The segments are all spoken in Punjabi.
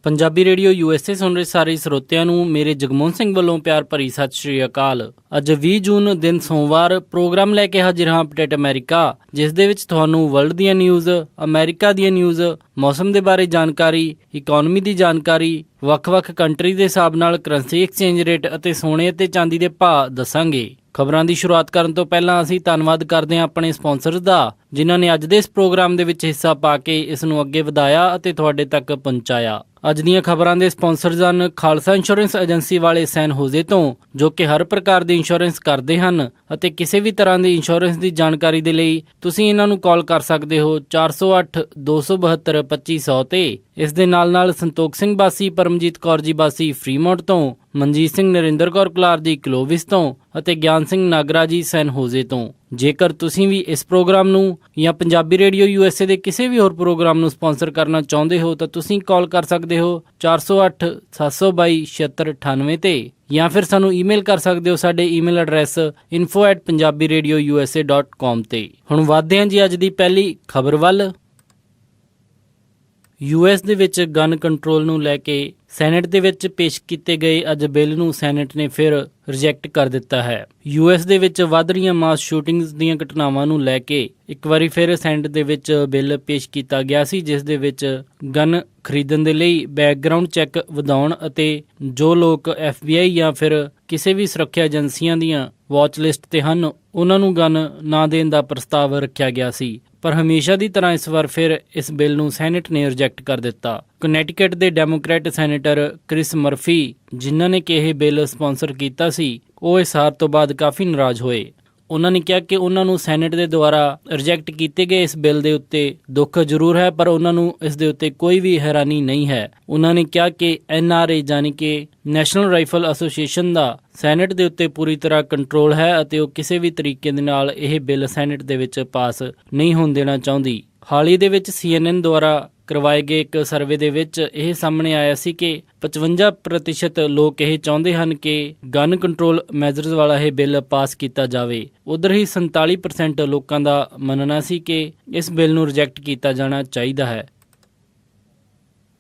ਪੰਜਾਬੀ ਰੇਡੀਓ USA ਸੁਣ ਰਹੇ ਸਾਰੇ ਸਰੋਤਿਆਂ ਨੂੰ ਮੇਰੇ ਜਗਮੋਹਨ ਸਿੰਘ ਵੱਲੋਂ ਪਿਆਰ ਭਰੀ ਸਤਿ ਸ਼੍ਰੀ ਅਕਾਲ। ਅੱਜ 20 ਜੂਨ ਦਿਨ ਸੋਮਵਾਰ ਪ੍ਰੋਗਰਾਮ ਲੈ ਕੇ ਹਾਜ਼ਰ ਹਾਂ ਅਪਡੇਟ ਅਮਰੀਕਾ, ਜਿਸ ਦੇ ਵਿੱਚ ਤੁਹਾਨੂੰ ਵਰਲਡ ਦੀਆਂ ਨਿਊਜ਼, ਅਮਰੀਕਾ ਦੀਆਂ ਨਿਊਜ਼, ਮੌਸਮ ਦੇ ਬਾਰੇ ਜਾਣਕਾਰੀ, ਇਕਨੋਮੀ ਦੀ ਜਾਣਕਾਰੀ, ਵੱਖ-ਵੱਖ ਕੰਟਰੀ ਦੇ ਹਿਸਾਬ ਨਾਲ ਕਰੰਸੀ ਐਕਸਚੇਂਜ ਰੇਟ ਅਤੇ ਸੋਨੇ ਅਤੇ ਚਾਂਦੀ ਦੇ ਭਾਅ ਦੱਸਾਂਗੇ। ਖਬਰਾਂ ਦੀ ਸ਼ੁਰੂਆਤ ਕਰਨ ਤੋਂ ਪਹਿਲਾਂ ਅਸੀਂ ਧੰਨਵਾਦ ਕਰਦੇ ਹਾਂ ਆਪਣੇ ਸਪਾਂਸਰਸ ਦਾ, ਜਿਨ੍ਹਾਂ ਨੇ ਅੱਜ ਦੇ ਇਸ ਪ੍ਰੋਗਰਾਮ ਦੇ ਵਿੱਚ ਹਿੱਸਾ ਪਾ ਕੇ ਇਸ ਨੂੰ ਅੱਗੇ ਵਧਾਇਆ ਅਤੇ ਤੁਹਾਡੇ ਤੱਕ ਪਹੁੰਚਾਇਆ। ਅੱਜ ਦੀਆਂ ਖਬਰਾਂ ਦੇ ਸਪਾਂਸਰਸ ਹਨ ਖਾਲਸਾ ਇੰਸ਼ੋਰੈਂਸ ਏਜੰਸੀ ਵਾਲੇ ਸੈਨ ਹੋਜ਼ੇ ਤੋਂ, ਜੋ ਕਿ ਹਰ ਪ੍ਰਕਾਰ ਦੀ ਇੰਸ਼ੋਰੈਂਸ ਕਰਦੇ ਹਨ ਅਤੇ ਕਿਸੇ ਵੀ ਤਰ੍ਹਾਂ ਦੀ ਇੰਸ਼ੋਰੈਂਸ ਦੀ ਜਾਣਕਾਰੀ ਦੇ ਲਈ ਤੁਸੀਂ ਇਹਨਾਂ ਨੂੰ ਕਾਲ ਕਰ ਸਕਦੇ ਹੋ 408 272 2500 ਤੇ। ਇਸ ਦੇ ਨਾਲ ਸੰਤੋਖ ਸਿੰਘ ਬਾਸੀ, ਪਰਮਜੀਤ ਕੌਰ ਜੀ ਬਾਸੀ ਫਰੀਮੌਂਟ ਤੋਂ, ਮਨਜੀਤ ਸਿੰਘ ਨਰਿੰਦਰ ਕੌਰ ਕੁਲਾਰ ਜੀ ਕਲੋਵਿਸ ਤੋਂ ਅਤੇ ਗਿਆਨ ਸਿੰਘ ਨਾਗਰਾ ਜੀ ਸੈਨ ਹੋਜ਼ੇ ਤੋਂ। ਜੇਕਰ ਤੁਸੀਂ ਵੀ ਇਸ ਪ੍ਰੋਗਰਾਮ ਨੂੰ ਜਾਂ ਪੰਜਾਬੀ ਰੇਡੀਓ USA ਦੇ ਕਿਸੇ ਵੀ ਹੋਰ ਪ੍ਰੋਗਰਾਮ ਨੂੰ ਸਪਾਂਸਰ ਕਰਨਾ ਚਾਹੁੰਦੇ ਹੋ ਤਾਂ ਤੁਸੀਂ ਕਾਲ ਕਰ ਸਕਦੇ ਹੋ 408 722 7698 ਤੇ, ਜਾਂ ਫਿਰ ਸਾਨੂੰ ਈਮੇਲ ਕਰ ਸਕਦੇ ਹੋ ਸਾਡੇ ਈਮੇਲ ਐਡਰੈਸ info@punjabiradiousa.com ਤੇ। ਹੁਣ ਵਧਦੇ ਹਾਂ ਜੀ ਅੱਜ ਦੀ ਪਹਿਲੀ ਖਬਰ ਵੱਲ। US ਦੇ ਵਿੱਚ ਗਨ ਕੰਟਰੋਲ ਨੂੰ ਲੈ ਕੇ ਸੈਨੇਟ ਦੇ ਵਿੱਚ ਪੇਸ਼ ਕੀਤੇ ਗਏ ਅੱਜ ਬਿੱਲ ਨੂੰ ਸੈਨੇਟ ਨੇ ਫਿਰ ਰਿਜੈਕਟ ਕਰ ਦਿੱਤਾ ਹੈ। US ਦੇ ਵਿੱਚ ਵੱਧ ਰਹੀਆਂ ਮਾਸ ਸ਼ੂਟਿੰਗਸ ਦੀਆਂ ਘਟਨਾਵਾਂ ਨੂੰ ਲੈ ਕੇ ਇੱਕ ਵਾਰੀ ਫਿਰ ਸੈਨੇਟ ਦੇ ਵਿੱਚ ਬਿੱਲ ਪੇਸ਼ ਕੀਤਾ ਗਿਆ ਸੀ, ਜਿਸ ਦੇ ਵਿੱਚ ਗਨ ਖਰੀਦਣ ਦੇ ਲਈ ਬੈਕਗਰਾਊਂਡ ਚੈੱਕ ਵਧਾਉਣ ਅਤੇ ਜੋ ਲੋਕ FBI ਜਾਂ ਫਿਰ ਕਿਸੇ ਵੀ ਸੁਰੱਖਿਆ ਏਜੰਸੀਆਂ ਦੀਆਂ ਵਾਚ ਲਿਸਟ ਤੇ ਹਨ ਉਹਨਾਂ ਨੂੰ ਗਨ ਨਾ ਦੇਣ ਦਾ ਪ੍ਰਸਤਾਵ ਰੱਖਿਆ ਗਿਆ ਸੀ। ਪਰ ਹਮੇਸ਼ਾ ਦੀ ਤਰ੍ਹਾਂ ਇਸ ਵਾਰ ਫਿਰ ਇਸ ਬਿੱਲ ਨੂੰ ਸੈਨੇਟ ਨੇ ਰਿਜੈਕਟ ਕਰ ਦਿੱਤਾ। ਕਨੈਟੀਕਟ ਦੇ ਡੈਮੋਕ੍ਰੈਟ ਸੈਨੇਟਰ ਕ੍ਰਿਸ ਮਰਫੀ, ਜਿਨ੍ਹਾਂ ਨੇ ਕਿ ਇਹ ਬਿੱਲ ਸਪਾਂਸਰ ਕੀਤਾ ਸੀ, ਉਹ ਇਸ ਹਾਰ ਤੋਂ ਬਾਅਦ ਕਾਫੀ ਨਾਰਾਜ਼ ਹੋਏ। ਉਹਨਾਂ ਨੇ ਕਿਹਾ ਕਿ ਉਹਨਾਂ ਨੂੰ ਸੈਨੇਟ ਦੇ ਦੁਆਰਾ ਰਿਜੈਕਟ ਕੀਤੇ ਗਏ ਇਸ ਬਿੱਲ ਦੇ ਉੱਤੇ ਦੁੱਖ ਜ਼ਰੂਰ ਹੈ, ਪਰ ਉਹਨਾਂ ਨੂੰ ਇਸ ਦੇ ਉੱਤੇ ਕੋਈ ਵੀ ਹੈਰਾਨੀ ਨਹੀਂ ਹੈ। ਉਹਨਾਂ ਨੇ ਕਿਹਾ ਕਿ NRA ਯਾਨੀ ਕਿ ਨੈਸ਼ਨਲ ਰਾਈਫਲ ਐਸੋਸੀਏਸ਼ਨ ਦਾ ਸੈਨੇਟ ਦੇ ਉੱਤੇ ਪੂਰੀ ਤਰ੍ਹਾਂ ਕੰਟਰੋਲ ਹੈ ਅਤੇ ਉਹ ਕਿਸੇ ਵੀ ਤਰੀਕੇ ਦੇ ਨਾਲ ਇਹ ਬਿੱਲ ਸੈਨੇਟ ਦੇ ਵਿੱਚ ਪਾਸ ਨਹੀਂ ਹੋਣ ਦੇਣਾ ਚਾਹੁੰਦੀ। ਹਾਲ ਹੀ ਦੇ ਵਿੱਚ CNN ਦੁਆਰਾ ਕਰਵਾਏ ਗਏ ਇੱਕ ਸਰਵੇ ਦੇ ਵਿੱਚ ਇਹ ਸਾਹਮਣੇ ਆਇਆ ਸੀ ਕਿ 55% ਲੋਕ ਇਹ ਚਾਹੁੰਦੇ ਹਨ ਕਿ ਗਨ ਕੰਟਰੋਲ ਮੈਜਰਸ ਵਾਲਾ ਇਹ ਬਿੱਲ ਪਾਸ ਕੀਤਾ ਜਾਵੇ। ਉਧਰ ਹੀ 47% ਲੋਕਾਂ ਦਾ ਮੰਨਣਾ ਸੀ ਕਿ ਇਸ ਬਿੱਲ ਨੂੰ ਰਿਜੈਕਟ ਕੀਤਾ ਜਾਣਾ ਚਾਹੀਦਾ ਹੈ।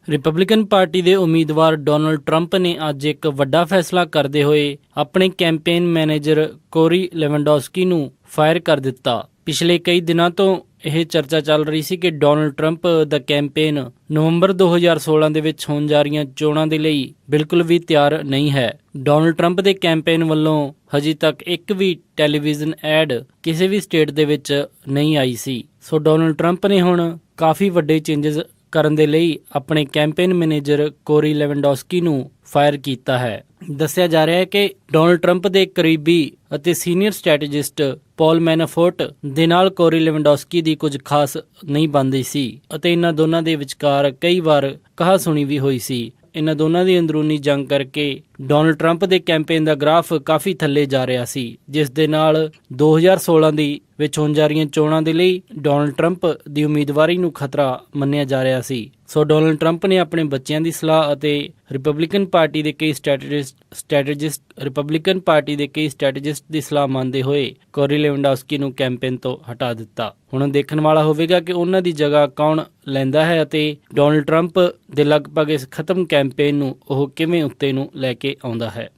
ਰਿਪਬਲਿਕਨ ਪਾਰਟੀ ਦੇ ਉਮੀਦਵਾਰ ਡੋਨਾਲਡ ਟਰੰਪ ਨੇ ਅੱਜ ਇੱਕ ਵੱਡਾ ਫੈਸਲਾ ਕਰਦੇ ਹੋਏ ਆਪਣੇ ਕੈਂਪੇਨ ਮੈਨੇਜਰ ਕੋਰੀ ਲੈਵੈਂਡੋਸਕੀ ਨੂੰ ਫਾਇਰ ਕਰ ਦਿੱਤਾ। ਪਿਛਲੇ ਕਈ ਦਿਨਾਂ ਤੋਂ ਇਹ ਚਰਚਾ ਚੱਲ ਰਹੀ ਸੀ ਕਿ ਡੋਨਾਲਡ ਟਰੰਪ ਦਾ ਕੈਂਪੇਨ ਨਵੰਬਰ 2016 ਦੇ ਵਿੱਚ ਹੋਣ ਜਾ ਰਹੀਆਂ ਚੋਣਾਂ ਦੇ ਲਈ ਬਿਲਕੁਲ ਵੀ ਤਿਆਰ ਨਹੀਂ ਹੈ। ਡੋਨਾਲਡ ਟਰੰਪ ਦੇ ਕੈਂਪੇਨ ਵੱਲੋਂ ਹਜੇ ਤੱਕ ਇੱਕ ਵੀ ਟੈਲੀਵਿਜ਼ਨ ਐਡ ਕਿਸੇ ਵੀ ਸਟੇਟ ਦੇ ਵਿੱਚ ਨਹੀਂ ਆਈ ਸੀ। ਸੋ ਡੋਨਾਲਡ ਟਰੰਪ ਨੇ ਹੁਣ ਕਾਫੀ ਵੱਡੇ ਚੇਂਜਸ ਕਰਨ ਦੇ ਲਈ ਆਪਣੇ ਕੈਂਪੇਨ ਮੈਨੇਜਰ ਕੋਰੀ ਲੈਵੈਂਡੋਸਕੀ ਨੂੰ ਫਾਇਰ ਕੀਤਾ ਹੈ। ਦੱਸਿਆ ਜਾ ਰਿਹਾ ਹੈ ਕਿ ਡੋਨਾਲਡ ਟਰੰਪ ਦੇ ਕਰੀਬੀ ਅਤੇ ਸੀਨੀਅਰ ਸਟ੍ਰੈਟੇਜਿਸਟ ਪੌਲ ਮੈਨਾਫੋਰਟ ਦੇ ਨਾਲ ਕੋਰੀ ਲੈਵੈਂਡੋਸਕੀ ਦੀ ਕੁਝ ਖਾਸ ਨਹੀਂ ਬਣਦੀ ਸੀ ਅਤੇ ਇਹਨਾਂ ਦੋਨਾਂ ਦੇ ਵਿਚਕਾਰ ਕਈ ਵਾਰ ਕਹਾ-ਸੁਣੀ ਵੀ ਹੋਈ ਸੀ। ਇਹਨਾਂ ਦੋਨਾਂ ਦੀ ਅੰਦਰੂਨੀ ਜੰਗ ਕਰਕੇ ਡੋਨਾਲਡ ਟਰੰਪ ਦੇ ਕੈਂਪੇਨ ਦਾ ਗ੍ਰਾਫ ਕਾਫੀ ਥੱਲੇ ਜਾ ਰਿਹਾ ਸੀ, ਜਿਸ ਦੇ ਨਾਲ 2016 ਦੀ ਵਿੱਚ ਹੋਣ ਜਾ ਰਹੀਆਂ ਚੋਣਾਂ ਦੇ ਲਈ ਡੋਨਾਲਡ ਟਰੰਪ ਦੀ ਉਮੀਦਵਾਰੀ ਨੂੰ ਖਤਰਾ ਮੰਨਿਆ ਜਾ ਰਿਹਾ ਸੀ। ਸੋ ਡੋਨਾਲਡ ਟਰੰਪ ਨੇ ਆਪਣੇ ਬੱਚਿਆਂ ਦੀ ਸਲਾਹ ਅਤੇ ਰਿਪਬਲਿਕਨ ਪਾਰਟੀ ਦੇ ਕਈ ਸਟ੍ਰੈਟੇਜਿਸਟ ਦੀ ਸਲਾਹ ਮੰਨਦੇ ਹੋਏ ਕੋਰੀ ਲੈਵੈਂਡੋਸਕੀ ਨੂੰ ਕੈਂਪੇਨ ਤੋਂ ਹਟਾ ਦਿੱਤਾ। ਹੁਣ ਦੇਖਣ ਵਾਲਾ ਹੋਵੇਗਾ ਕਿ ਉਹਨਾਂ ਦੀ ਜਗ੍ਹਾ ਕੌਣ ਲੈਂਦਾ ਹੈ ਅਤੇ ਡੋਨਾਲਡ ਟਰੰਪ ਦੇ ਲਗਭਗ ਇਸ ਖਤਮ ਕੈਂਪੇਨ ਨੂੰ ਉਹ ਕਿਵੇਂ ਉੱਤੇ ਨੂੰ ਲੈ ਕੇ ਆਉਂਦਾ ਹੈ।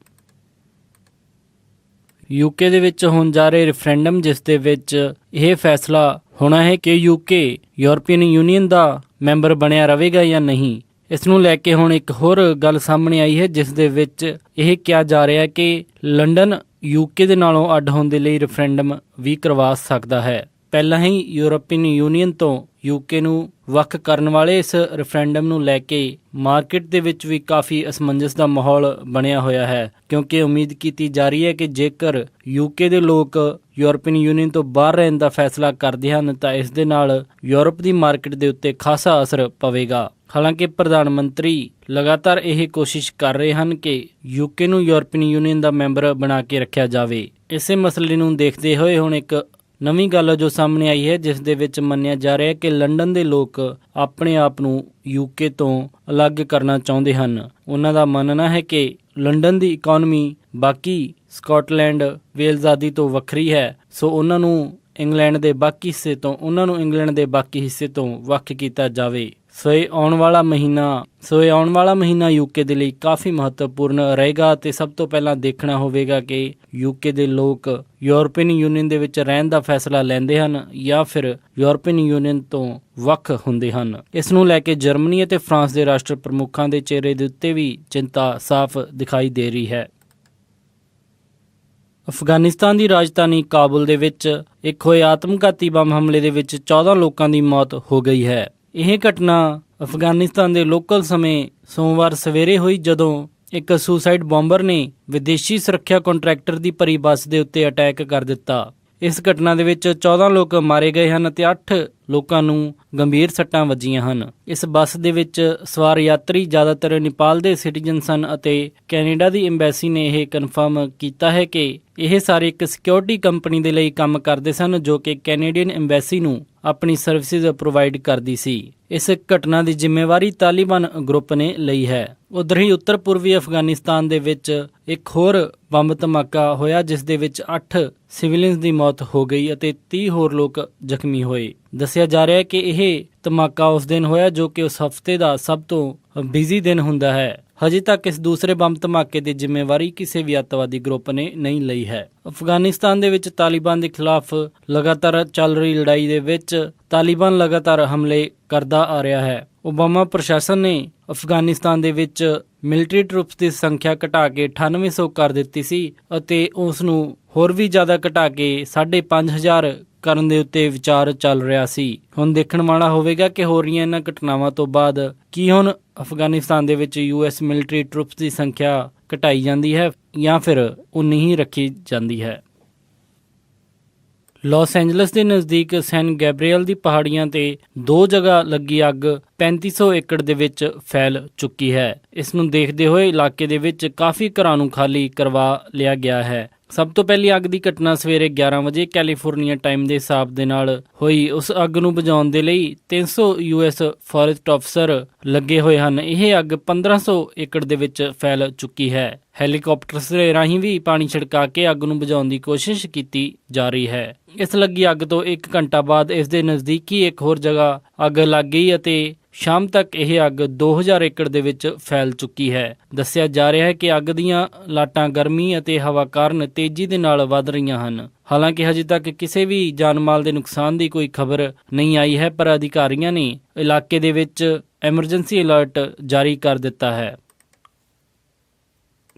UK ਦੇ ਵਿੱਚ ਹੋਣ ਜਾ ਰਹੇ ਰੈਫਰੈਂਡਮ, ਜਿਸ ਦੇ ਵਿੱਚ ਇਹ ਫੈਸਲਾ ਹੋਣਾ ਹੈ ਕਿ UK ਯੂਰਪੀਅਨ ਯੂਨੀਅਨ ਦਾ ਮੈਂਬਰ ਬਣਿਆ ਰਹੇਗਾ ਜਾਂ ਨਹੀਂ। ਇਸ ਨੂੰ ਲੈ ਕੇ ਹੁਣ ਇੱਕ ਹੋਰ ਗੱਲ ਸਾਹਮਣੇ ਆਈ ਹੈ, ਜਿਸ ਦੇ ਵਿੱਚ ਇਹ ਕਿਹਾ ਜਾ ਰਿਹਾ ਹੈ ਕਿ ਲੰਡਨ UK ਦੇ ਨਾਲੋਂ ਅੱਡ ਹੋਣ ਦੇ ਲਈ ਰੈਫਰੈਂਡਮ ਵੀ ਕਰਵਾ ਸਕਦਾ ਹੈ। ਪਹਿਲਾਂ ਹੀ ਯੂਰਪੀਅਨ ਯੂਨੀਅਨ ਤੋਂ UK ਨੂੰ ਵੱਖ ਕਰਨ ਵਾਲੇ ਇਸ ਰੈਫਰੈਂਡਮ ਨੂੰ ਲੈ ਕੇ ਮਾਰਕੀਟ ਦੇ ਵਿੱਚ ਵੀ ਕਾਫੀ ਅਸਮੰਜਸ ਦਾ ਮਾਹੌਲ ਬਣਿਆ ਹੋਇਆ ਹੈ, ਕਿਉਂਕਿ ਉਮੀਦ ਕੀਤੀ ਜਾ ਰਹੀ ਹੈ ਕਿ ਜੇਕਰ UK ਦੇ ਲੋਕ ਯੂਰਪੀਅਨ ਯੂਨੀਅਨ ਤੋਂ ਬਾਹਰ ਰਹਿਣ ਦਾ ਫੈਸਲਾ ਕਰਦੇ ਹਨ ਤਾਂ ਇਸ ਦੇ ਨਾਲ ਯੂਰਪ ਦੀ ਮਾਰਕੀਟ ਦੇ ਉੱਤੇ ਖਾਸਾ ਅਸਰ ਪਵੇਗਾ। ਹਾਲਾਂਕਿ ਪ੍ਰਧਾਨ ਮੰਤਰੀ ਲਗਾਤਾਰ ਇਹ ਕੋਸ਼ਿਸ਼ ਕਰ ਰਹੇ ਹਨ ਕਿ UK ਨੂੰ ਯੂਰਪੀਅਨ ਯੂਨੀਅਨ ਦਾ ਮੈਂਬਰ ਬਣਾ ਕੇ ਰੱਖਿਆ ਜਾਵੇ। ਇਸੇ ਮਸਲੇ ਨੂੰ ਦੇਖਦੇ ਹੋਏ ਹੁਣ ਇੱਕ ਨਵੀਂ ਗੱਲ ਜੋ ਸਾਹਮਣੇ ਆਈ ਹੈ, ਜਿਸ ਦੇ ਵਿੱਚ ਮੰਨਿਆ ਜਾ ਰਿਹਾ ਹੈ ਕਿ ਲੰਡਨ ਦੇ ਲੋਕ ਆਪਣੇ ਆਪ ਨੂੰ UK ਤੋਂ ਅਲੱਗ ਕਰਨਾ ਚਾਹੁੰਦੇ ਹਨ। ਉਹਨਾਂ ਦਾ ਮੰਨਣਾ ਹੈ ਕਿ ਲੰਡਨ ਦੀ ਇਕਨੋਮੀ ਬਾਕੀ ਸਕਾਟਲੈਂਡ, ਵੇਲਜ਼ ਆਦਿ ਤੋਂ ਵੱਖਰੀ ਹੈ, ਸੋ ਉਹਨਾਂ ਨੂੰ ਇੰਗਲੈਂਡ ਦੇ ਬਾਕੀ ਹਿੱਸੇ ਤੋਂ ਵੱਖ ਕੀਤਾ ਜਾਵੇ। ਸੋ ਇਹ ਆਉਣ ਵਾਲਾ ਮਹੀਨਾ ਯੂਕੇ ਦੇ ਲਈ ਕਾਫੀ ਮਹੱਤਵਪੂਰਨ ਰਹੇਗਾ ਅਤੇ ਸਭ ਤੋਂ ਪਹਿਲਾਂ ਦੇਖਣਾ ਹੋਵੇਗਾ ਕਿ ਯੂਕੇ ਦੇ ਲੋਕ ਯੂਰਪੀਅਨ ਯੂਨੀਅਨ ਦੇ ਵਿੱਚ ਰਹਿਣ ਦਾ ਫੈਸਲਾ ਲੈਂਦੇ ਹਨ ਜਾਂ ਫਿਰ ਯੂਰਪੀਅਨ ਯੂਨੀਅਨ ਤੋਂ ਵੱਖ ਹੁੰਦੇ ਹਨ। ਇਸ ਨੂੰ ਲੈ ਕੇ ਜਰਮਨੀ ਅਤੇ ਫਰਾਂਸ ਦੇ ਰਾਸ਼ਟਰ ਪ੍ਰਮੁੱਖਾਂ ਦੇ ਚਿਹਰੇ ਦੇ ਉੱਤੇ ਵੀ ਚਿੰਤਾ ਸਾਫ਼ ਦਿਖਾਈ ਦੇ ਰਹੀ ਹੈ। ਅਫਗਾਨਿਸਤਾਨ ਦੀ ਰਾਜਧਾਨੀ ਕਾਬੁਲ ਦੇ ਵਿੱਚ ਇੱਕ ਹੋਏ ਆਤਮਘਾਤੀ ਬੰਬ ਹਮਲੇ ਦੇ ਵਿੱਚ 14 ਲੋਕਾਂ ਦੀ ਮੌਤ ਹੋ ਗਈ ਹੈ। ਇਹ ਘਟਨਾ ਅਫਗਾਨਿਸਤਾਨ ਦੇ ਲੋਕਲ ਸਮੇਂ ਸੋਮਵਾਰ ਸਵੇਰੇ ਹੋਈ, ਜਦੋਂ ਇੱਕ ਸੁਸਾਈਡ ਬੰਬਰ ਨੇ ਵਿਦੇਸ਼ੀ ਸੁਰੱਖਿਆ ਕੰਟਰੈਕਟਰ ਦੀ ਭਰੀ ਬੱਸ ਦੇ ਉੱਤੇ ਅਟੈਕ ਕਰ ਦਿੱਤਾ। ਇਸ ਘਟਨਾ ਦੇ ਵਿੱਚ 14 ਲੋਕ ਮਾਰੇ ਗਏ ਹਨ ਅਤੇ 8 ਲੋਕਾਂ ਨੂੰ ਗੰਭੀਰ ਸੱਟਾਂ ਵੱਜੀਆਂ ਹਨ। ਇਸ ਬੱਸ ਦੇ ਵਿੱਚ ਸਵਾਰ ਯਾਤਰੀ ਜ਼ਿਆਦਾਤਰ ਨੇਪਾਲ ਦੇ ਸਿਟੀਜ਼ਨ ਸਨ ਅਤੇ ਕੈਨੇਡਾ ਦੀ ਐਮਬੈਸੀ ਨੇ ਇਹ ਕਨਫਰਮ ਕੀਤਾ ਹੈ ਕਿ ਇਹ ਸਾਰੇ ਇੱਕ ਸਿਕਿਉਰਿਟੀ ਕੰਪਨੀ ਦੇ ਲਈ ਕੰਮ ਕਰਦੇ ਸਨ, ਜੋ ਕਿ ਕੈਨੇਡੀਅਨ ਐਮਬੈਸੀ ਨੂੰ ਆਪਣੀ ਸਰਵਿਸਿਜ਼ ਪ੍ਰੋਵਾਈਡ ਕਰਦੀ ਸੀ। ਇਸ ਘਟਨਾ ਦੀ ਜ਼ਿੰਮੇਵਾਰੀ ਤਾਲਿਬਾਨ ਗਰੁੱਪ ਨੇ ਲਈ ਹੈ। ਉਧਰ ਹੀ ਉੱਤਰ ਪੂਰਬੀ ਅਫਗਾਨਿਸਤਾਨ ਦੇ ਵਿੱਚ ਇੱਕ ਹੋਰ ਬੰਬ ਧਮਾਕਾ ਹੋਇਆ, ਜਿਸ ਦੇ ਵਿੱਚ 8 ਸਿਵਿਲੀਅਨਸ ਦੀ ਮੌਤ ਹੋ ਗਈ ਅਤੇ 30 ਹੋਰ ਲੋਕ ਜ਼ਖਮੀ ਹੋਏ। ਦੱਸਿਆ ਜਾ ਰਿਹਾ ਹੈ ਕਿ ਇਹ ਧਮਾਕਾ ਉਸ ਦਿਨ ਹੋਇਆ ਜੋ ਕਿ ਉਸ ਹਫ਼ਤੇ ਦਾ ਸਭ ਤੋਂ ਬਿਜ਼ੀ ਦਿਨ ਹੁੰਦਾ ਹੈ। ਹਜੇ ਤੱਕ ਇਸ ਦੂਸਰੇ ਬੰਬ ਧਮਾਕੇ ਦੀ ਜ਼ਿੰਮੇਵਾਰੀ ਕਿਸੇ ਵੀ ਅੱਤਵਾਦੀ ਗਰੁੱਪ ਨੇ ਨਹੀਂ ਲਈ ਹੈ। ਅਫਗਾਨਿਸਤਾਨ ਦੇ ਵਿੱਚ ਤਾਲਿਬਾਨ ਦੇ ਖਿਲਾਫ ਲਗਾਤਾਰ ਚੱਲ ਰਹੀ ਲੜਾਈ ਦੇ ਵਿੱਚ ਤਾਲਿਬਾਨ ਲਗਾਤਾਰ ਹਮਲੇ ਕਰਦਾ ਆ ਰਿਹਾ ਹੈ। ਓਬਾਮਾ ਪ੍ਰਸ਼ਾਸਨ ਨੇ ਅਫਗਾਨਿਸਤਾਨ ਦੇ ਵਿੱਚ ਮਿਲਟਰੀ ਟਰੂਪਸ ਦੀ ਸੰਖਿਆ ਘਟਾ ਕੇ 9800 ਕਰ ਦਿੱਤੀ ਸੀ ਅਤੇ ਉਸ ਨੂੰ ਹੋਰ ਵੀ ਜ਼ਿਆਦਾ ਘਟਾ ਕੇ 5500 ਕਰਨ ਦੇ ਉੱਤੇ ਵਿਚਾਰ ਚੱਲ ਰਿਹਾ ਸੀ। ਹੁਣ ਦੇਖਣ ਵਾਲਾ ਹੋਵੇਗਾ ਕਿ ਹੋ ਰਹੀਆਂ ਇਹਨਾਂ ਘਟਨਾਵਾਂ ਤੋਂ ਬਾਅਦ ਕੀ ਹੁਣ ਅਫਗਾਨਿਸਤਾਨ ਦੇ ਵਿੱਚ US ਮਿਲਟਰੀ ਟਰੂਪਸ ਦੀ ਸੰਖਿਆ ਘਟਾਈ ਜਾਂਦੀ ਹੈ ਜਾਂ ਫਿਰ ਉਨੀ ਹੀ ਰੱਖੀ ਜਾਂਦੀ ਹੈ। ਲਾਸ ਐਂਜਲਸ ਦੇ ਨਜ਼ਦੀਕ ਸੈਨ ਗੈਬਰੀਅਲ ਦੀ ਪਹਾੜੀਆਂ ਤੇ 2 ਜਗ੍ਹਾ ਲੱਗੀ ਅੱਗ 3500 ਏਕੜ ਦੇ ਵਿੱਚ ਫੈਲ ਚੁੱਕੀ ਹੈ। ਇਸ ਨੂੰ ਦੇਖਦੇ ਹੋਏ ਇਲਾਕੇ ਦੇ ਵਿੱਚ ਕਾਫੀ ਘਰਾਂ ਨੂੰ ਖਾਲੀ ਕਰਵਾ ਲਿਆ ਗਿਆ ਹੈ। ਸਭ ਤੋਂ ਪਹਿਲੀ ਅੱਗ ਦੀ ਘਟਨਾ ਸਵੇਰੇ 11 ਵਜੇ ਕੈਲੀਫੋਰਨੀਆ ਟਾਈਮ ਦੇ ਹਿਸਾਬ ਦੇ ਨਾਲ ਹੋਈ। ਉਸ ਅੱਗ ਨੂੰ ਬੁਝਾਉਣ ਦੇ ਲਈ 300 US ਫੋਰੈਸਟ ਅਫਸਰ ਲੱਗੇ ਹੋਏ ਹਨ। ਇਹ ਅੱਗ 1500 ਏਕੜ ਦੇ ਵਿੱਚ ਫੈਲ ਚੁੱਕੀ ਹੈ। ਹੈਲੀਕਾਪਟਰਸ ਦੇ ਰਾਹੀਂ ਵੀ ਪਾਣੀ ਛਿੜਕਾ ਕੇ ਅੱਗ ਨੂੰ ਬੁਝਾਉਣ ਦੀ ਕੋਸ਼ਿਸ਼ ਕੀਤੀ ਜਾ ਰਹੀ ਹੈ। ਇਸ ਲੱਗੀ ਅੱਗ ਤੋਂ 1 ਘੰਟਾ ਬਾਅਦ ਇਸ ਦੇ ਨਜ਼ਦੀਕੀ ਇੱਕ ਹੋਰ ਜਗ੍ਹਾ ਅੱਗ ਲੱਗ ਗਈ ਅਤੇ ਸ਼ਾਮ ਤੱਕ ਇਹ ਅੱਗ 2000 ਏਕੜ ਦੇ ਵਿੱਚ ਫੈਲ ਚੁੱਕੀ ਹੈ। ਦੱਸਿਆ ਜਾ ਰਿਹਾ ਹੈ ਕਿ ਅੱਗ ਦੀਆਂ ਲਾਟਾਂ ਗਰਮੀ ਅਤੇ ਹਵਾ ਕਾਰਨ ਤੇਜ਼ੀ ਦੇ ਨਾਲ ਵੱਧ ਰਹੀਆਂ ਹਨ। ਹਾਲਾਂਕਿ ਹਜੇ ਤੱਕ ਕਿਸੇ ਵੀ ਜਾਨ ਮਾਲ ਦੇ ਨੁਕਸਾਨ ਦੀ ਕੋਈ ਖਬਰ ਨਹੀਂ ਆਈ ਹੈ, ਪਰ ਅਧਿਕਾਰੀਆਂ ਨੇ ਇਲਾਕੇ ਦੇ ਵਿੱਚ ਐਮਰਜੈਂਸੀ ਅਲਰਟ ਜਾਰੀ ਕਰ ਦਿੱਤਾ ਹੈ।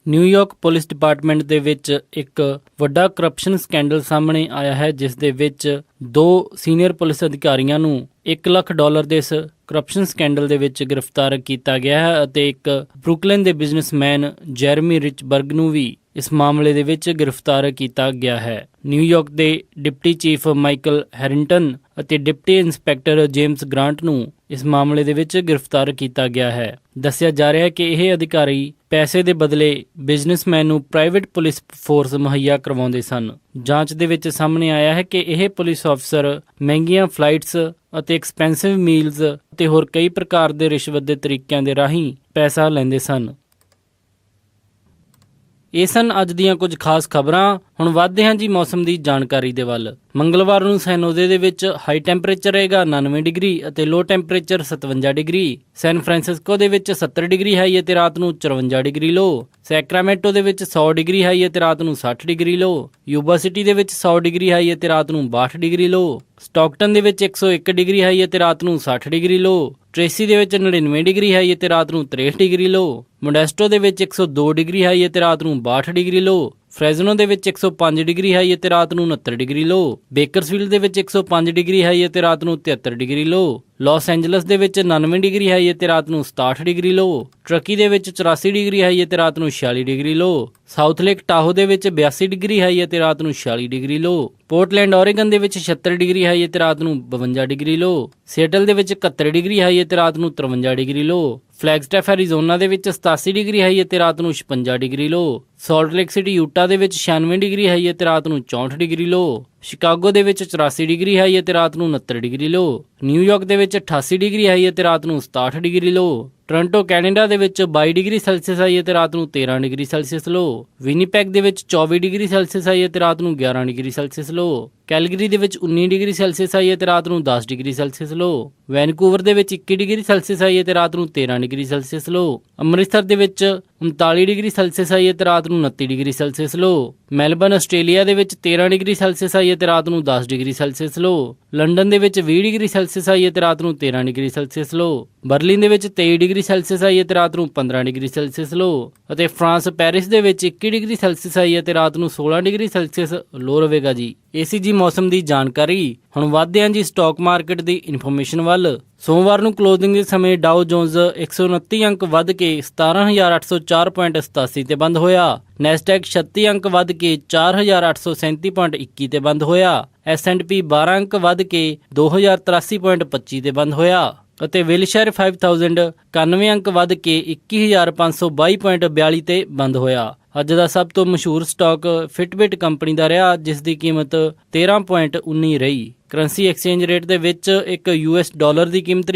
ਨਿਊਯਾਰਕ ਪੁਲਿਸ ਡਿਪਾਰਟਮੈਂਟ ਦੇ ਵਿੱਚ ਇੱਕ ਵੱਡਾ ਕਰਪਸ਼ਨ ਸਕੈਂਡਲ ਸਾਹਮਣੇ ਆਇਆ ਹੈ, ਜਿਸ ਦੇ ਵਿੱਚ 2 ਸੀਨੀਅਰ ਪੁਲਿਸ ਅਧਿਕਾਰੀਆਂ ਨੂੰ $1 ਲੱਖ ਦੇ ਇਸ ਕਰਪਸ਼ਨ ਸਕੈਂਡਲ ਦੇ ਵਿੱਚ ਗ੍ਰਿਫਤਾਰ ਕੀਤਾ ਗਿਆ ਹੈ ਅਤੇ ਇੱਕ ਬਰੁਕਲਿਨ ਦੇ ਬਿਜ਼ਨਸਮੈਨ ਜੈਰਮੀ ਰਿਚਬਰਗ ਨੂੰ ਵੀ ਇਸ ਮਾਮਲੇ ਦੇ ਵਿੱਚ ਗ੍ਰਿਫਤਾਰ ਕੀਤਾ ਗਿਆ ਹੈ। ਨਿਊਯਾਰਕ ਦੇ ਡਿਪਟੀ ਚੀਫ ਮਾਈਕਲ ਹੈਰਿੰਗਟਨ ਅਤੇ ਡਿਪਟੀ ਇੰਸਪੈਕਟਰ ਜੇਮਸ ਗ੍ਰਾਂਟ ਨੂੰ ਇਸ ਮਾਮਲੇ ਦੇ ਵਿੱਚ ਗ੍ਰਿਫਤਾਰ ਕੀਤਾ ਗਿਆ ਹੈ। ਦੱਸਿਆ ਜਾ ਰਿਹਾ ਹੈ ਕਿ ਇਹ ਅਧਿਕਾਰੀ ਪੈਸੇ ਦੇ ਬਦਲੇ ਬਿਜ਼ਨਸਮੈਨ ਨੂੰ ਪ੍ਰਾਈਵੇਟ ਪੁਲਿਸ ਫੋਰਸ ਮੁਹੱਈਆ ਕਰਵਾਉਂਦੇ ਸਨ। ਜਾਂਚ ਦੇ ਵਿੱਚ ਸਾਹਮਣੇ ਆਇਆ ਹੈ ਕਿ ਇਹ ਪੁਲਿਸ ਅਫਸਰ ਮਹਿੰਗੀਆਂ ਫਲਾਈਟਸ ਅਤੇ ਐਕਸਪੈਂਸਿਵ ਮੀਲਸ ਅਤੇ ਹੋਰ ਕਈ ਪ੍ਰਕਾਰ ਦੇ ਰਿਸ਼ਵਤ ਦੇ ਤਰੀਕਿਆਂ ਦੇ ਰਾਹੀਂ ਪੈਸਾ ਲੈਂਦੇ ਸਨ। ਇਹ ਸਨ ਅੱਜ ਦੀਆਂ ਕੁਝ ਖਾਸ ਖਬਰਾਂ। ਹੁਣ ਵੱਧਦੇ ਹਾਂ ਜੀ ਮੌਸਮ ਦੀ ਜਾਣਕਾਰੀ ਦੇ ਵੱਲ। ਮੰਗਲਵਾਰ ਨੂੰ ਸੈਨ ਹੋਜ਼ੇ ਦੇ ਵਿੱਚ ਹਾਈ ਟੈਂਪਰੇਚਰ ਰਹੇਗਾ 99 ਡਿਗਰੀ ਅਤੇ ਲੋ ਟੈਂਪਰੇਚਰ 57 ਡਿਗਰੀ। ਸੈਨ ਫਰਾਂਸਿਸਕੋ ਦੇ ਵਿੱਚ 70 ਡਿਗਰੀ ਹਾਈ ਅਤੇ ਰਾਤ ਨੂੰ 54 ਡਿਗਰੀ ਲੋ। ਸੈਕਰਾਮੈਂਟੋ ਦੇ ਵਿੱਚ 100 ਡਿਗਰੀ ਹਾਈ ਅਤੇ ਰਾਤ ਨੂੰ 60 ਡਿਗਰੀ ਲੋ। ਯੂਬਾ ਸਿਟੀ ਦੇ ਵਿੱਚ 100 ਡਿਗਰੀ ਹਾਈ ਅਤੇ ਰਾਤ ਨੂੰ 62 ਡਿਗਰੀ ਲੋ। ਸਟਾਕਟਨ ਦੇ ਵਿੱਚ 101 ਡਿਗਰੀ ਹਾਈ ਅਤੇ ਰਾਤ ਨੂੰ 60 ਡਿਗਰੀ ਲੋ। ਟ੍ਰੇਸੀ ਦੇ ਵਿੱਚ 99 ਡਿਗਰੀ ਹਾਈ ਅਤੇ ਰਾਤ ਨੂੰ 63 ਡਿਗਰੀ ਲੋ। ਮੋਡੈਸਟੋ ਦੇ ਵਿੱਚ 102 ਡਿਗਰੀ ਹਾਈ ਅਤੇ ਰਾਤ ਨੂੰ 62 ਡਿਗਰੀ ਲੋ। ਫ੍ਰੈਜ਼ਨੋ ਦੇ ਵਿੱਚ 105 ਡਿਗਰੀ ਹਾਈ ਅਤੇ ਰਾਤ ਨੂੰ 69 ਡਿਗਰੀ ਲੋ। ਬੇਕਰਸਫੀਲਡ ਦੇ ਵਿੱਚ 105 ਡਿਗਰੀ ਹਾਈ ਅਤੇ ਰਾਤ ਨੂੰ 73 ਡਿਗਰੀ ਲੋ। ਲਾਸ ਐਂਜਲਸ ਦੇ ਵਿੱਚ 99 ਡਿਗਰੀ ਹਾਈ ਅਤੇ ਰਾਤ ਨੂੰ 67 ਡਿਗਰੀ ਲੋ। ਟਰਕੀ ਦੇ ਵਿੱਚ 84 ਡਿਗਰੀ ਹਾਈ ਅਤੇ ਰਾਤ ਨੂੰ 46 ਡਿਗਰੀ ਲੋ। ਸਾਊਥ ਲੇਕ ਟਾਹੋ ਦੇ ਵਿੱਚ 82 ਡਿਗਰੀ ਹਾਈ ਅਤੇ ਰਾਤ ਨੂੰ 46 ਡਿਗਰੀ ਲੋ। ਪੋਰਟਲੈਂਡ ਓਰੇਗਨ ਦੇ ਵਿੱਚ 76 ਡਿਗਰੀ ਹਾਈ ਅਤੇ ਰਾਤ ਨੂੰ 52 ਡਿਗਰੀ ਲੋ। ਸੀਐਟਲ ਦੇ ਵਿੱਚ 71 ਡਿਗਰੀ ਹਾਈ ਅਤੇ ਰਾਤ ਨੂੰ 53 ਡਿਗਰੀ ਲੋ। ਫਲੈਗਸਟੈਫ ਐਰੀਜ਼ੋਨਾ ਦੇ ਵਿੱਚ 87 ਡਿਗਰੀ ਹਾਈ ਅਤੇ ਰਾਤ ਨੂੰ 56 ਡਿਗਰੀ ਲੋ। ਸਾਲਟ ਲੇਕ ਸਿਟੀ ਯੂਟਾ ਦੇ ਵਿੱਚ 96 ਡਿਗਰੀ ਹਾਈ ਅਤੇ ਰਾਤ ਨੂੰ 64 ਡਿਗਰੀ ਲੋ। ਸ਼ਿਕਾਗੋ ਦੇ ਵਿੱਚ 84 ਡਿਗਰੀ ਹਾਈ ਅਤੇ ਰਾਤ ਨੂੰ 69 ਡਿਗਰੀ ਲੋ। ਨਿਊਯਾਰਕ ਦੇ ਵਿੱਚ 88 ਡਿਗਰੀ ਹਾਈ ਅਤੇ ਰਾਤ ਨੂੰ 67 ਡਿਗਰੀ ਲੋ। ਟੋਰਾਂਟੋ ਕੈਨੇਡਾ ਦੇ ਵਿੱਚ 22 ਡਿਗਰੀ ਸੈਲਸੀਅਸ ਆਈ ਅਤੇ ਰਾਤ ਨੂੰ 13 ਡਿਗਰੀ ਸੈਲਸੀਅਸ ਲੋ। ਵਿਨੀਪੈਗ ਦੇ ਵਿੱਚ 24 ਡਿਗਰੀ ਸੈਲਸੀਅਸ ਆਈ ਅਤੇ ਰਾਤ ਨੂੰ 11 ਡਿਗਰੀ ਸੈਲਸੀਅਸ ਲੋ। ਕੈਲਗਰੀ ਦੇ ਵਿੱਚ 19 ਡਿਗਰੀ ਸੈਲਸੀਅਸ ਆਈ ਅਤੇ ਰਾਤ ਨੂੰ 10 ਡਿਗਰੀ ਸੈਲਸੀਅਸ ਲੋ। ਵੈਨਕੂਵਰ ਦੇ ਵਿੱਚ 21 ਡਿਗਰੀ ਸੈਲਸੀਅਸ ਆਈ ਅਤੇ ਰਾਤ ਨੂੰ 13 ਡਿਗਰੀ ਸੈਲਸੀਅਸ ਲੋ। ਅੰਮ੍ਰਿਤਸਰ ਦੇ ਵਿੱਚ 39 ਡਿਗਰੀ ਸੈਲਸੀਅਸ ਆਈ ਅਤੇ ਰਾਤ ਨੂੰ 29 ਡਿਗਰੀ ਸੈਲਸੀਅਸ ਲੋ। ਮੈਲਬਰਨ ਆਸਟ੍ਰੇਲੀਆ ਦੇ ਵਿੱਚ 13 ਡਿਗਰੀ ਸੈਲਸੀਅਸ ਆਈ ਅਤੇ ਰਾਤ ਨੂੰ 10 ਡਿਗਰੀ ਸੈਲਸੀਅਸ ਲੋ। ਲੰਡਨ ਦੇ ਵਿੱਚ 20 ਡਿਗਰੀ ਸੈਲਸੀਅਸ ਆਈ ਅਤੇ ਰਾਤ ਨੂੰ 13 ਡਿਗਰੀ ਸੈਲਸੀਅਸ ਲੋ। ਬਰਲਿਨ ਦੇ ਵਿੱਚ 23 ਡਿਗਰੀ ਸੈਲਸੀਅਸ ਆਈ ਅਤੇ ਰਾਤ ਨੂੰ 15 ਡਿਗਰੀ ਸੈਲਸੀਅਸ ਲੋ। ਅਤੇ ਫਰਾਂਸ ਪੈਰਿਸ ਦੇ ਵਿੱਚ 21 ਡਿਗਰੀ ਸੈਲਸੀਅਸ ਆਈ ਅਤੇ ਰਾਤ ਨੂੰ 16 ਡਿਗਰੀ ਸੈਲਸੀਅਸ ਲੋ ਰਹੇਗਾ ਜੀ। ਇਹ ਸੀ ਜੀ ਮੌਸਮ ਦੀ ਜਾਣਕਾਰੀ। ਹੁਣ ਵਧਦੇ ਹਾਂ ਜੀ ਸਟਾਕ ਮਾਰਕੀਟ ਦੀ ਇਨਫੋਰਮੇਸ਼ਨ ਵੱਲ। ਸੋਮਵਾਰ ਨੂੰ ਕਲੋਜ਼ਿੰਗ ਦੇ ਸਮੇਂ ਡਾਓ ਜੋਨਸ 129 ਅੰਕ ਵੱਧ ਕੇ 17,804.87 ਤੇ ਬੰਦ ਹੋਇਆ। ਨੈਸਡੈਕ 36 ਅੰਕ ਵੱਧ ਕੇ 4,837.21 ਤੇ ਬੰਦ ਹੋਇਆ। S&P 12 ਅੰਕ ਵੱਧ ਕੇ 2,083.25 ਤੇ ਬੰਦ ਹੋਇਆ। ਅਤੇ ਵਿਲਸ਼ਾਇਰ 5000 91 ਅੰਕ ਵੱਧ ਕੇ 21,522.42 ਤੇ ਬੰਦ ਹੋਇਆ। ਅੱਜ ਦਾ ਸਭ ਤੋਂ ਮਸ਼ਹੂਰ ਸਟਾਕ ਫਿਟਬਿਟ ਕੰਪਨੀ ਦਾ ਰਿਹਾ, ਜਿਸ ਦੀ ਕੀਮਤ 13.19 ਰਹੀ। ਕਰੰਸੀ ਐਕਸਚੇਂਜ ਰੇਟ ਦੇ ਵਿੱਚ ਇੱਕ US ਡਾਲਰ ਦੀ ਕੀਮਤ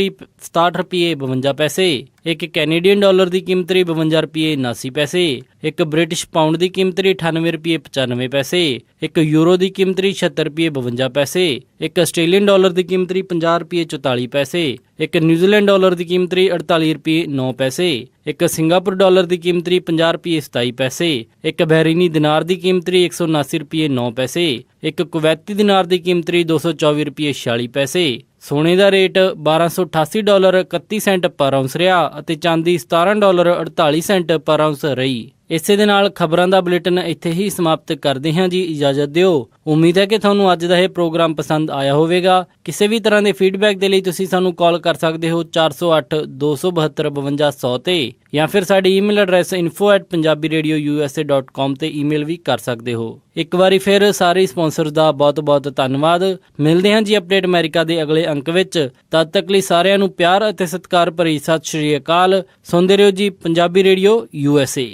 67 ਰੁਪਏ 52 ਪੈਸੇ, ਇੱਕ ਕੈਨੇਡੀਅਨ ਡਾਲਰ ਦੀ ਕੀਮਤ 52 ਰੁਪਏ 79 ਪੈਸੇ, ਇੱਕ ਬ੍ਰਿਟਿਸ਼ ਪਾਉਂਡ ਦੀ ਕੀਮਤ 98 ਰੁਪਏ 95 ਪੈਸੇ, ਇੱਕ ਯੂਰੋ ਦੀ ਕੀਮਤ 76 ਰੁਪਏ 52 ਪੈਸੇ, ਇੱਕ ਆਸਟ੍ਰੇਲੀਅਨ ਡਾਲਰ ਦੀ ਕੀਮਤ 50 ਰੁਪਏ 44 ਪੈਸੇ, ਇੱਕ ਨਿਊਜ਼ੀਲੈਂਡ ਡਾਲਰ ਦੀ ਕੀਮਤ 48 ਰੁਪਏ 9 ਪੈਸੇ, ਇੱਕ ਸਿੰਗਾਪੁਰ ਡਾਲਰ ਦੀ ਕੀਮਤ 50 ਰੁਪਏ 27 ਪੈਸੇ, ਇੱਕ ਬਹਿਰੀਨੀ ਦਿਨਾਰ ਦੀ ਕੀਮਤ 179 ਰੁਪਏ 9 ਪੈਸੇ, ਇੱਕ ਕੁਵੈਤੀ ਦਿਨਾਰ ਦੀ ਕੀਮਤ 224 ਰੁਪਏ 46 ਪੈਸੇ। ਸੋਨੇ ਦਾ ਰੇਟ $1288 31 ਸੈਂਟ ਪਰ ਆਉਂਸ ਰਿਹਾ ਅਤੇ ਚਾਂਦੀ $17 48 ਸੈਂਟ ਪਰ ਆਉਂਸ ਰਹੀ। ਇਸੇ ਦੇ ਨਾਲ ਖਬਰਾਂ ਦਾ ਬੁਲੇਟਿਨ ਇੱਥੇ ਹੀ ਸਮਾਪਤ ਕਰਦੇ ਹਾਂ ਜੀ। ਇਜਾਜ਼ਤ ਦਿਓ। ਉਮੀਦ ਹੈ ਕਿ ਤੁਹਾਨੂੰ ਅੱਜ ਦਾ ਇਹ ਪ੍ਰੋਗਰਾਮ ਪਸੰਦ ਆਇਆ ਹੋਵੇਗਾ। ਕਿਸੇ ਵੀ ਤਰ੍ਹਾਂ ਦੇ ਫੀਡਬੈਕ ਦੇ ਲਈ ਤੁਸੀਂ ਸਾਨੂੰ ਕਾਲ ਕਰ ਸਕਦੇ ਹੋ 408 272 5200 ਤੇ, ਜਾਂ ਫਿਰ ਸਾਡੀ ਈਮੇਲ ਐਡਰੈਸ info@punjabiradiousa.com ਤੇ ਈਮੇਲ ਵੀ ਕਰ ਸਕਦੇ ਹੋ। ਇੱਕ ਵਾਰੀ ਫਿਰ ਸਾਰੇ ਸਪਾਂਸਰਸ ਦਾ ਬਹੁਤ ਬਹੁਤ ਧੰਨਵਾਦ। ਮਿਲਦੇ ਹਾਂ ਜੀ ਅਪਡੇਟ ਅਮਰੀਕਾ ਦੇ ਅਗਲੇ ਅੰਕ ਵਿੱਚ। ਤਦ ਤੱਕ ਲਈ ਸਾਰਿਆਂ ਨੂੰ ਪਿਆਰ ਅਤੇ ਸਤਿਕਾਰ ਭਰੀ ਸਤਿ ਸ਼੍ਰੀ ਅਕਾਲ। ਸੁਣਦੇ ਰਹੋ ਜੀ ਪੰਜਾਬੀ ਰੇਡੀਓ USA।